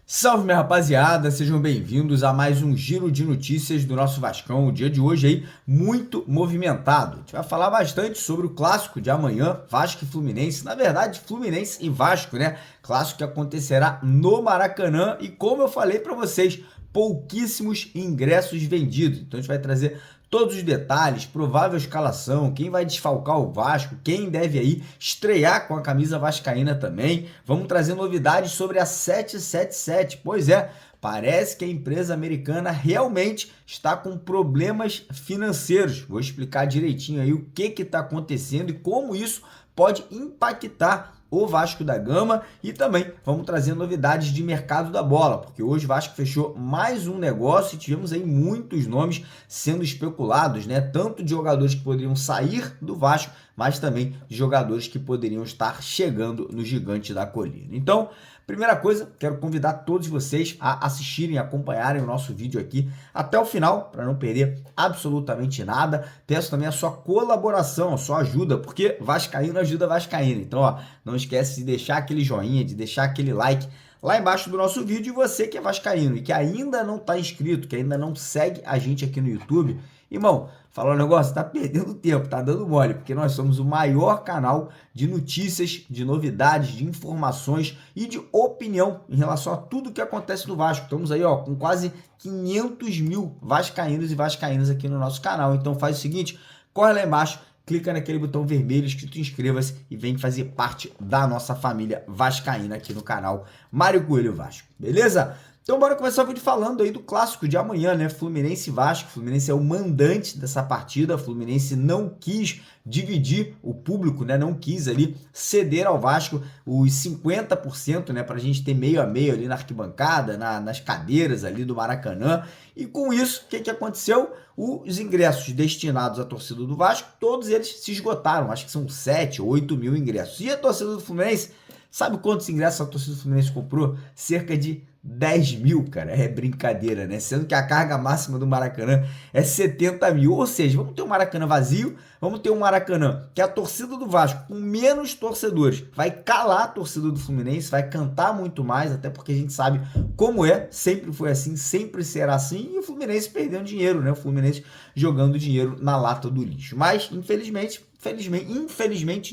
Salve, minha rapaziada, sejam bem-vindos a mais um giro de notícias do nosso Vascão. O dia de hoje aí muito movimentado. A gente vai falar bastante sobre o clássico de amanhã, Vasco e Fluminense. Na verdade, Fluminense e Vasco, né? Clássico que acontecerá no Maracanã e, como eu falei para vocês, pouquíssimos ingressos vendidos. Então a gente vai trazer todos os detalhes, provável escalação, quem vai desfalcar o Vasco, quem deve aí estrear com a camisa vascaína também. Vamos trazer novidades sobre a 777. Pois é, parece que a empresa americana realmente está com problemas financeiros. Vou explicar direitinho aí o que está acontecendo e como isso pode impactar o Vasco da Gama, e também vamos trazer novidades de mercado da bola, porque hoje o Vasco fechou mais um negócio e tivemos aí muitos nomes sendo especulados, né? Tanto de jogadores que poderiam sair do Vasco, mas também de jogadores que poderiam estar chegando no Gigante da Colina. Então, primeira coisa, quero convidar todos vocês a assistirem, acompanharem o nosso vídeo aqui até o final, para não perder absolutamente nada. Peço também a sua colaboração, a sua ajuda, porque Vascaíno ajuda Vascaíno. Então, ó, não esquece de deixar aquele joinha, de deixar aquele like lá embaixo do nosso vídeo. E você que é vascaíno e que ainda não está inscrito, que ainda não segue a gente aqui no YouTube, irmão, falar um negócio, tá perdendo tempo, tá dando mole, porque nós somos o maior canal de notícias, de novidades, de informações e de opinião em relação a tudo que acontece no Vasco. Estamos aí, ó, com quase 500 mil vascaínos e vascaínas aqui no nosso canal. Então faz o seguinte, corre lá embaixo, clica naquele botão vermelho escrito inscreva-se e vem fazer parte da nossa família vascaína aqui no canal Mário Coelho Vasco, beleza? Então bora começar o vídeo falando aí do clássico de amanhã, né? Fluminense e Vasco. Fluminense é o mandante dessa partida. Fluminense não quis dividir o público, né? Não quis ali ceder ao Vasco os 50%, né? Pra gente ter meio a meio ali na arquibancada, nas cadeiras ali do Maracanã. E com isso, o que aconteceu? Os ingressos destinados à torcida do Vasco, todos eles se esgotaram. Acho que são 7 ou 8 mil ingressos. E a torcida do Fluminense, sabe quantos ingressos a torcida do Fluminense comprou? Cerca de 10 mil, cara, é brincadeira, né? Sendo que a carga máxima do Maracanã é 70 mil, ou seja, vamos ter um Maracanã vazio, vamos ter um Maracanã que a torcida do Vasco, com menos torcedores, vai calar a torcida do Fluminense, vai cantar muito mais, até porque a gente sabe como é, sempre foi assim, sempre será assim, e o Fluminense perdendo dinheiro, né? O Fluminense jogando dinheiro na lata do lixo. Mas, infelizmente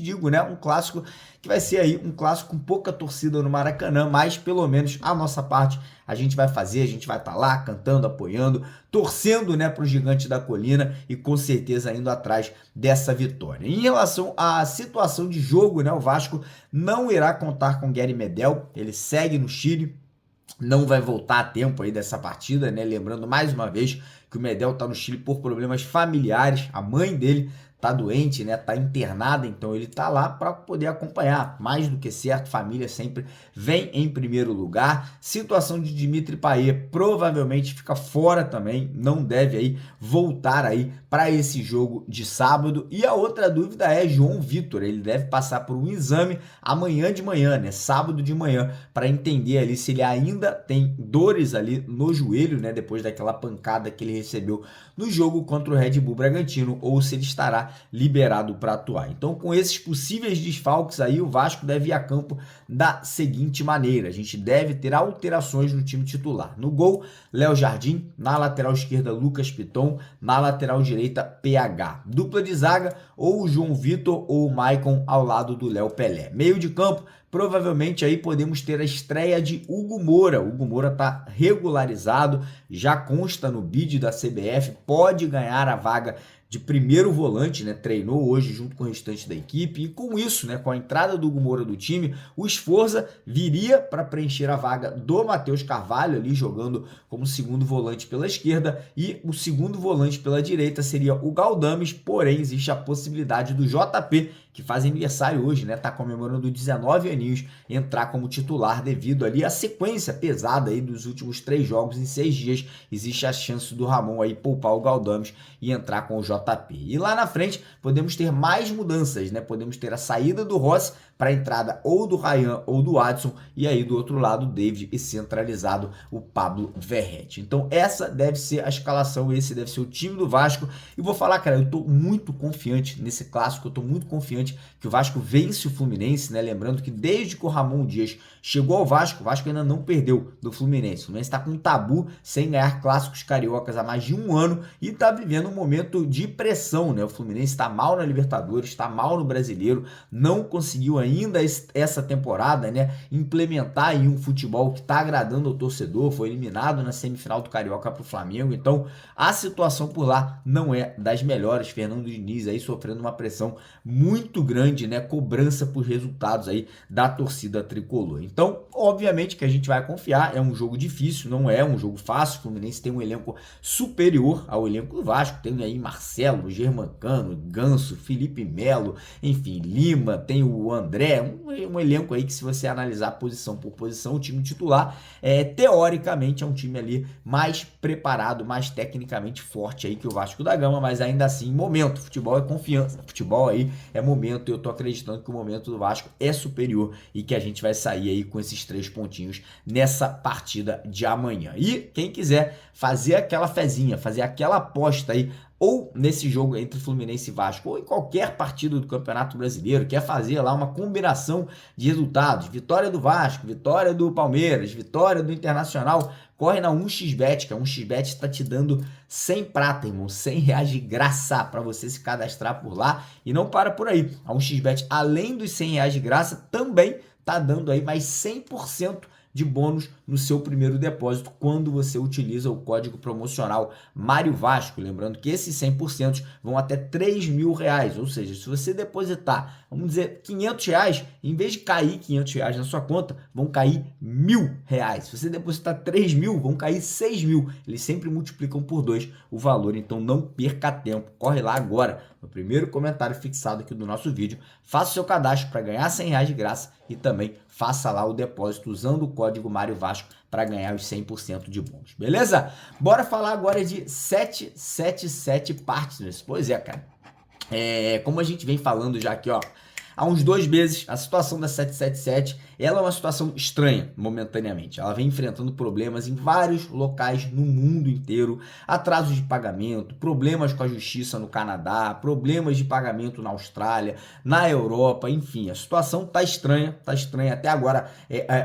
digo, né? Um clássico que vai ser aí um clássico com pouca torcida no Maracanã, mas pelo menos a nossa parte a gente vai fazer, a gente vai estar lá cantando, apoiando, torcendo, né, para o Gigante da Colina e com certeza indo atrás dessa vitória. Em relação à situação de jogo, né, o Vasco não irá contar com Gary Medel, ele segue no Chile, não vai voltar a tempo aí dessa partida, né? Lembrando mais uma vez que o Medel tá no Chile por problemas familiares, a mãe dele tá doente, né? Tá internada, então ele tá lá para poder acompanhar. Mais do que certo, família sempre vem em primeiro lugar. Situação de Dimitri Payet provavelmente fica fora também, não deve aí voltar aí para esse jogo de sábado. E a outra dúvida é João Vitor, ele deve passar por um exame amanhã de manhã, né? Sábado de manhã, para entender ali se ele ainda tem dores ali no joelho, né? Depois daquela pancada que ele recebeu no jogo contra o Red Bull Bragantino, ou se ele estará liberado para atuar. Então, com esses possíveis desfalques aí, o Vasco deve ir a campo da seguinte maneira: a gente deve ter alterações no time titular. No gol, Léo Jardim, na lateral esquerda, Lucas Piton, na lateral direita, PH. Dupla de zaga, ou o João Vitor ou o Maicon ao lado do Léo Pelé. Meio de campo, provavelmente aí podemos ter a estreia de Hugo Moura. Hugo Moura está regularizado, já consta no bid da CBF, pode ganhar a vaga de primeiro volante, né? Treinou hoje junto com o restante da equipe, e com isso, né, com a entrada do Hugo Moura do time, o Sforza viria para preencher a vaga do Matheus Carvalho, ali jogando como segundo volante pela esquerda, e o segundo volante pela direita seria o Galdames, porém existe a possibilidade do JP, que faz aniversário hoje, né? Tá comemorando 19 aninhos, entrar como titular devido ali à sequência pesada aí dos últimos 3 jogos em 6 dias. Existe a chance do Ramon aí poupar o Galdames e entrar com o JP. E lá na frente podemos ter mais mudanças, né? Podemos ter a saída do Rossi para a entrada ou do Ryan ou do Adson, e aí do outro lado o David e centralizado o Pablo Verratti. Então essa deve ser a escalação, esse deve ser o time do Vasco. E vou falar, cara, eu tô muito confiante nesse clássico, eu tô muito confiante que o Vasco vence o Fluminense, né? Lembrando que desde que o Ramon Dias chegou ao Vasco, o Vasco ainda não perdeu do Fluminense. O Fluminense está com um tabu sem ganhar clássicos cariocas há mais de um ano e está vivendo um momento de pressão, né? O Fluminense está mal na Libertadores, está mal no Brasileiro, não conseguiu ainda essa temporada, né, implementar aí um futebol que está agradando ao torcedor, foi eliminado na semifinal do Carioca para o Flamengo, então a situação por lá não é das melhores. Fernando Diniz aí sofrendo uma pressão muito grande, né, cobrança por resultados aí da torcida tricolor. Então, obviamente que a gente vai confiar, é um jogo difícil, não é um jogo fácil. O Fluminense tem um elenco superior ao elenco do Vasco, tem aí Marcelo, Germancano, Ganso, Felipe Melo, enfim, Lima, tem o André, um elenco aí que, se você analisar posição por posição, o time titular teoricamente é um time ali mais preparado, mais tecnicamente forte aí que o Vasco da Gama, mas ainda assim, momento, futebol é confiança, futebol aí é momento, e eu tô acreditando que o momento do Vasco é superior e que a gente vai sair aí com esses 3 pontinhos nessa partida de amanhã. E quem quiser fazer aquela fezinha, fazer aquela aposta aí, ou nesse jogo entre Fluminense e Vasco, ou em qualquer partida do Campeonato Brasileiro, quer fazer lá uma combinação de resultados, vitória do Vasco, vitória do Palmeiras, vitória do Internacional, corre na 1xBet, que a 1xBet está te dando 100 prata, irmão, 100 reais de graça para você se cadastrar por lá. E não para por aí, a 1xBet, além dos 100 reais de graça, também tá dando aí mais 100% de bônus no seu primeiro depósito quando você utiliza o código promocional Mário Vasco. Lembrando que esses 100% vão até 3 mil reais, ou seja, se você depositar, vamos dizer, 500 reais, em vez de cair 500 reais na sua conta, vão cair 1.000 reais. Se você depositar 3 mil, vão cair 6 mil. Eles sempre multiplicam por 2 o valor, então não perca tempo. Corre lá agora, no primeiro comentário fixado aqui do nosso vídeo, faça o seu cadastro para ganhar 100 reais de graça e também faça lá o depósito usando o código Mário Vasco para ganhar os 100% de bônus, beleza? Bora falar agora de 777 Partners. Pois é, cara. Como a gente vem falando já aqui, ó, há uns 2 meses, a situação da 777, ela é uma situação estranha, momentaneamente. Ela vem enfrentando problemas em vários locais no mundo inteiro, atrasos de pagamento, problemas com a justiça no Canadá, problemas de pagamento na Austrália, na Europa, enfim, a situação tá estranha até agora.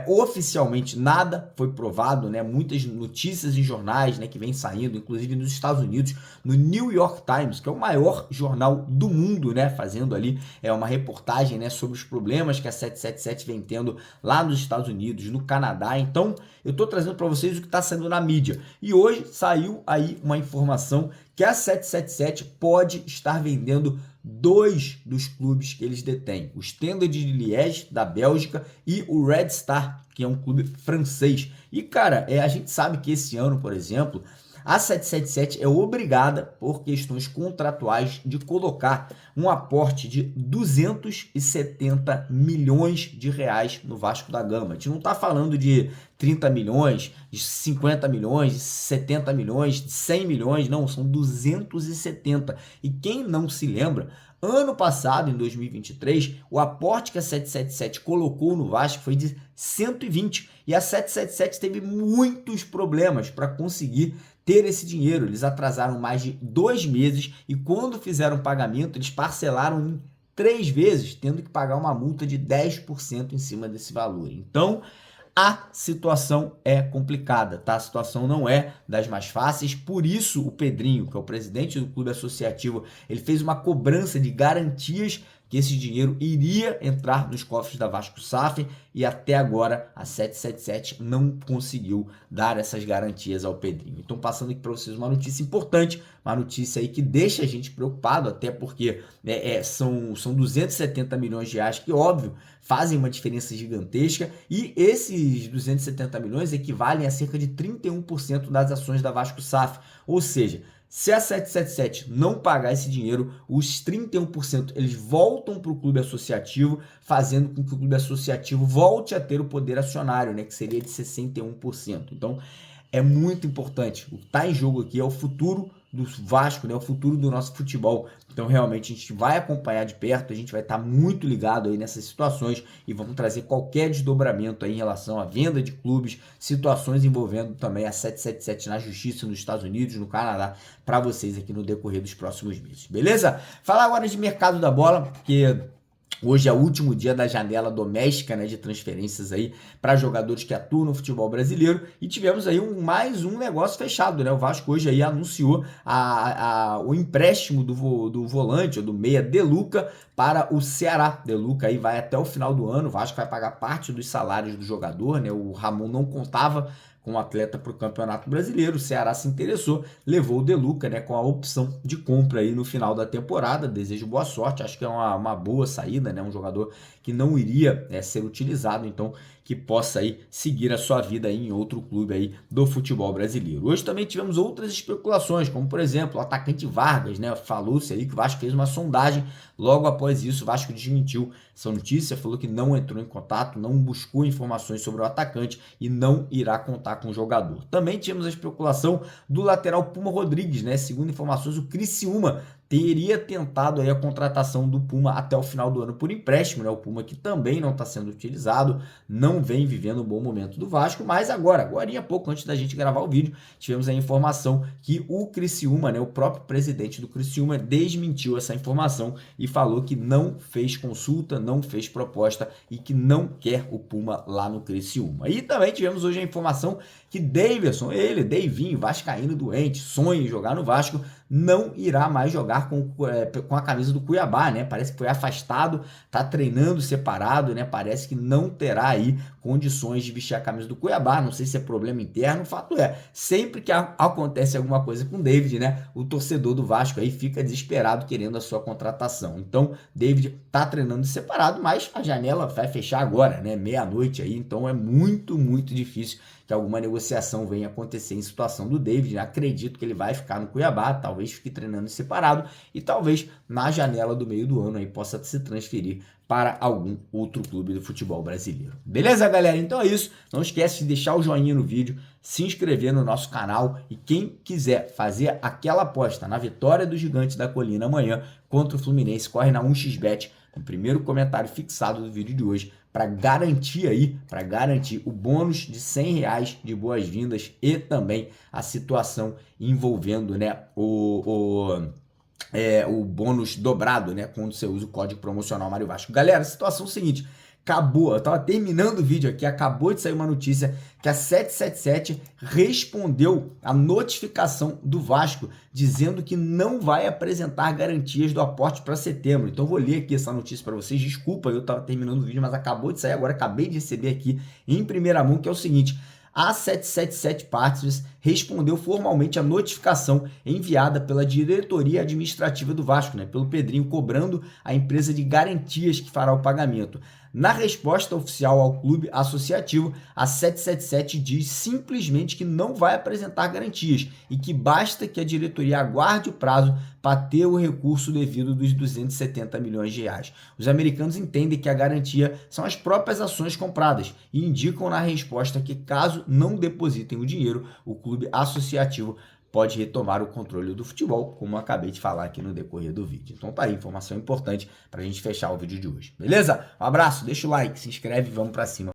Oficialmente nada foi provado, né? Muitas notícias em jornais, né, que vem saindo, inclusive nos Estados Unidos, no New York Times, que é o maior jornal do mundo, né, fazendo ali uma reportagem, né, sobre os problemas que a 777 vem tendo lá nos Estados Unidos, no Canadá. Então, eu tô trazendo para vocês o que está saindo na mídia. E hoje saiu aí uma informação que a 777 pode estar vendendo 2 dos clubes que eles detêm: o Standard de Liège, da Bélgica, e o Red Star, que é um clube francês. E, cara, a gente sabe que esse ano, por exemplo, a 777 é obrigada, por questões contratuais, de colocar um aporte de 270 milhões de reais no Vasco da Gama. A gente não está falando de 30 milhões, de 50 milhões, de 70 milhões, de 100 milhões, não, são 270. E quem não se lembra, ano passado, em 2023, o aporte que a 777 colocou no Vasco foi de 120, e a 777 teve muitos problemas para conseguir ter esse dinheiro. Eles atrasaram mais de 2 meses e, quando fizeram o pagamento, eles parcelaram em 3 vezes, tendo que pagar uma multa de 10% em cima desse valor. Então, a situação é complicada, tá? A situação não é das mais fáceis. Por isso, o Pedrinho, que é o presidente do clube associativo, ele fez uma cobrança de garantias que esse dinheiro iria entrar nos cofres da Vasco SAF, e até agora a 777 não conseguiu dar essas garantias ao Pedrinho. Então, passando aqui para vocês uma notícia importante, uma notícia aí que deixa a gente preocupado, até porque são 270 milhões de reais que, óbvio, fazem uma diferença gigantesca, e esses 270 milhões equivalem a cerca de 31% das ações da Vasco SAF. Ou seja, Se a 777 não pagar esse dinheiro, os 31% eles voltam para o clube associativo, fazendo com que o clube associativo volte a ter o poder acionário, né, que seria de 61%. Então, é muito importante. O que está em jogo aqui é o futuro do Vasco, né? O futuro do nosso futebol. Então, realmente, a gente vai acompanhar de perto, a gente vai estar muito ligado aí nessas situações e vamos trazer qualquer desdobramento aí em relação à venda de clubes, situações envolvendo também a 777 na justiça nos Estados Unidos, no Canadá, para vocês aqui no decorrer dos próximos meses. Beleza? Falar agora de mercado da bola, porque hoje é o último dia da janela doméstica, né, de transferências aí para jogadores que atuam no futebol brasileiro e tivemos aí mais um negócio fechado, né? O Vasco hoje aí anunciou o empréstimo do volante ou do meia De Luca para o Ceará. De Luca aí vai até o final do ano, o Vasco vai pagar parte dos salários do jogador, né? O Ramon não contava com o atleta para o Campeonato Brasileiro, o Ceará se interessou, levou o De Luca, né, com a opção de compra aí no final da temporada. Desejo boa sorte, acho que é uma boa saída, né, um jogador que não iria ser utilizado, então que possa aí seguir a sua vida aí em outro clube aí do futebol brasileiro. Hoje também tivemos outras especulações, como por exemplo o atacante Vargas, né, falou-se aí que o Vasco fez uma sondagem, logo após isso o Vasco desmentiu essa notícia, falou que não entrou em contato, não buscou informações sobre o atacante e não irá contar com o jogador. Também tínhamos a especulação do lateral Puma Rodrigues, né? Segundo informações, o Criciúma teria tentado aí a contratação do Puma até o final do ano por empréstimo, né? O Puma que também não está sendo utilizado, não vem vivendo um bom momento do Vasco, mas agora há pouco, antes da gente gravar o vídeo, tivemos a informação que o Criciúma, né, o próprio presidente do Criciúma, desmentiu essa informação e falou que não fez consulta, não fez proposta e que não quer o Puma lá no Criciúma. E também tivemos hoje a informação que Davidson, Deivinho, vascaíno doente, sonha em jogar no Vasco, não irá mais jogar com a camisa do Cuiabá, né? Parece que foi afastado, tá treinando separado, né? Parece que não terá aí condições de vestir a camisa do Cuiabá, não sei se é problema interno, o fato é, sempre que acontece alguma coisa com o David, né? O torcedor do Vasco aí fica desesperado querendo a sua contratação. Então, David tá treinando separado, mas a janela vai fechar agora, né? Meia-noite aí, então é muito, muito difícil que alguma negociação venha acontecer em situação do David, né? Acredito que ele vai ficar no Cuiabá, talvez fique treinando separado e talvez na janela do meio do ano aí possa se transferir para algum outro clube do futebol brasileiro. Beleza, galera? Então é isso. Não esquece de deixar o joinha no vídeo, se inscrever no nosso canal e quem quiser fazer aquela aposta na vitória do Gigante da Colina amanhã contra o Fluminense, corre na 1xBet, no primeiro comentário fixado do vídeo de hoje, para garantir o bônus de R$100 de boas-vindas e também a situação envolvendo, né, o bônus dobrado, né, quando você usa o código promocional Mário Vasco. Galera, a situação é a seguinte, eu tava terminando o vídeo aqui, acabou de sair uma notícia que a 777 respondeu a notificação do Vasco, dizendo que não vai apresentar garantias do aporte para setembro. Então eu vou ler aqui essa notícia para vocês, desculpa, eu tava terminando o vídeo, mas acabou de sair agora, acabei de receber aqui em primeira mão, que é o seguinte: a 777 Partners respondeu formalmente à notificação enviada pela diretoria administrativa do Vasco, né, pelo Pedrinho, cobrando a empresa de garantias que fará o pagamento. Na resposta oficial ao clube associativo, a 777 diz simplesmente que não vai apresentar garantias e que basta que a diretoria aguarde o prazo para ter o recurso devido dos 270 milhões de reais. Os americanos entendem que a garantia são as próprias ações compradas e indicam na resposta que, caso não depositem o dinheiro, o clube associativo pode retomar o controle do futebol, como eu acabei de falar aqui no decorrer do vídeo. Então tá aí, informação importante para a gente fechar o vídeo de hoje. Beleza? Um abraço, deixa o like, se inscreve e vamos para cima.